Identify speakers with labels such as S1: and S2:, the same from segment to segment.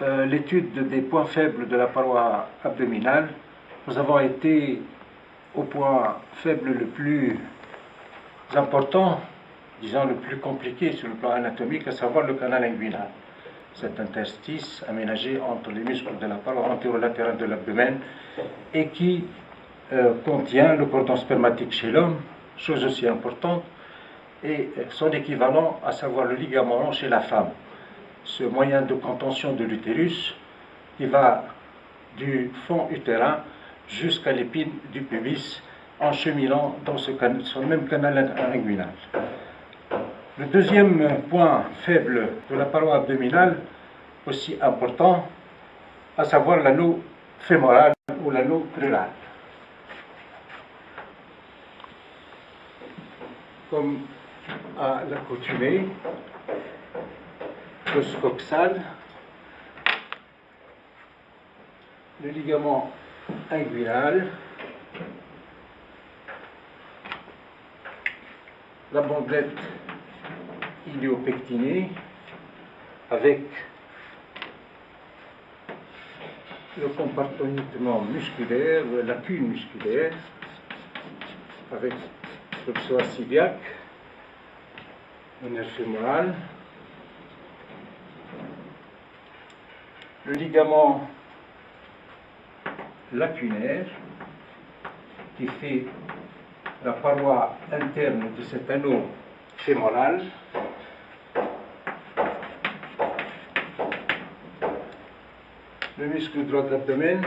S1: l'étude des points faibles de la paroi abdominale, nous avons été au point faible le plus important, disons le plus compliqué sur le plan anatomique, à savoir le canal inguinal. Cet interstice aménagé entre les muscles de la paroi antérolatérale de l'abdomen et qui contient le cordon spermatique chez l'homme, chose aussi importante, et son équivalent, à savoir le ligament long chez la femme. Ce moyen de contention de l'utérus qui va du fond utérin jusqu'à l'épine du pubis en cheminant dans ce même canal inguinal. Le deuxième point faible de la paroi abdominale, aussi important, à savoir l'anneau fémoral ou l'anneau crural. Comme à l'accoutumée, l'os coxal, le ligament inguinal, la bandelette iliopectinée avec le compartimentement musculaire, la cune musculaire, avec le psoas iliaque, le nerf fémoral, le ligament lacunaire qui fait la paroi interne de cet anneau fémoral, le muscle droit de l'abdomen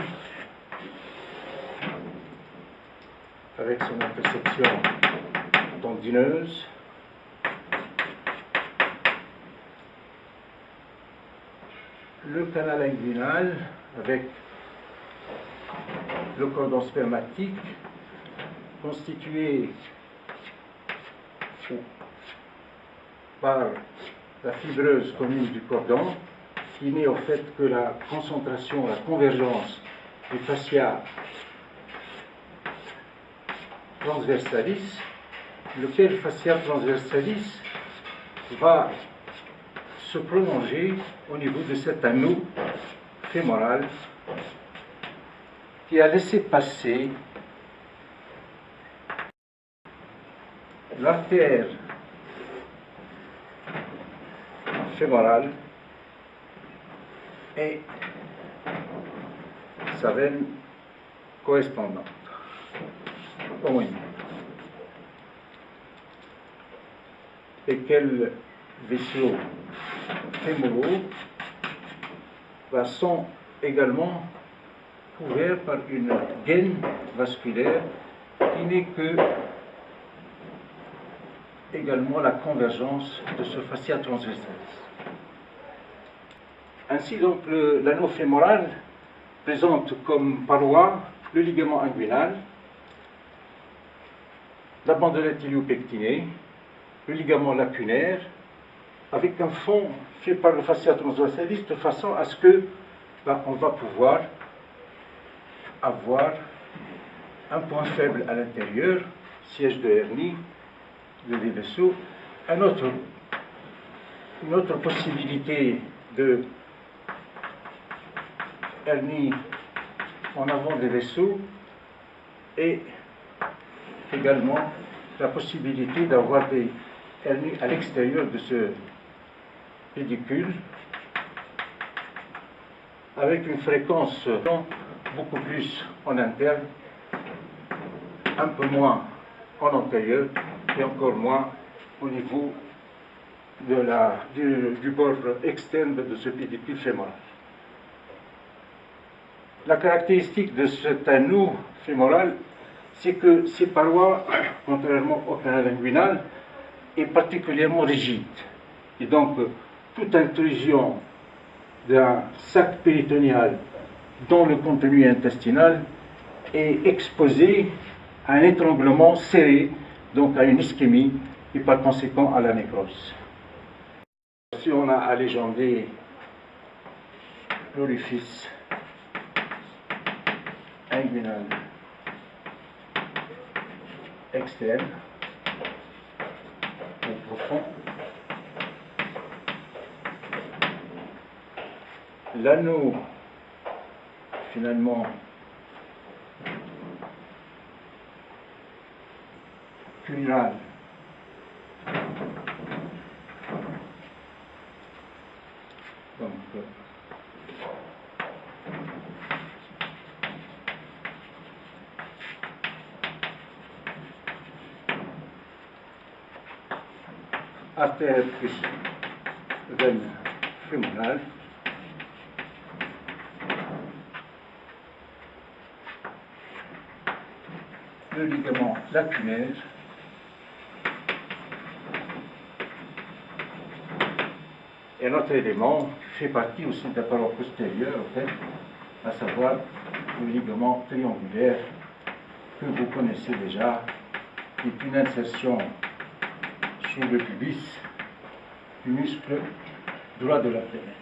S1: avec son intersection tendineuse, le canal inguinal avec le cordon spermatique constitué par la fibreuse commune du cordon, qui naît au fait que la concentration, la convergence du fascia transversalis, lequel fascia transversalis va se prolonger au niveau de cet anneau fémoral qui a laissé passer l'artère fémorale et sa veine correspondante, homonyme. Et quels vaisseaux fémoraux sont également couverts par une gaine vasculaire qui n'est que également la convergence de ce fascia transversalis. Ainsi donc l'anneau fémoral présente comme paroi le ligament inguinal, la bandelette iliopectinée, le ligament lacunaire, avec un fond fait par le fascia transversalis de façon à ce que on va pouvoir avoir un point faible à l'intérieur, siège de hernie, de vaisseaux, une autre possibilité de hernie en avant des vaisseaux et également la possibilité d'avoir des hernies à l'extérieur de ce pédicule avec une fréquence beaucoup plus en interne, un peu moins en antérieur et encore moins au niveau du bord externe de ce pédicule fémoral. La caractéristique de cet anneau fémoral, c'est que ces parois, contrairement au canal inguinal, est particulièrement rigide. Et donc, toute intrusion d'un sac péritonéal dans le contenu intestinal est exposée à un étranglement serré, donc à une ischémie et par conséquent à la nécrose. Si on a allégendé l'orifice inguinal externe ou profond, l'anneau finalement crural donc artère plus veine fémorale, le ligament lacunaire, et un autre élément qui fait partie aussi de la paroi postérieure, en fait, à savoir le ligament triangulaire que vous connaissez déjà, qui est une insertion sur le pubis du muscle droit de la femelle.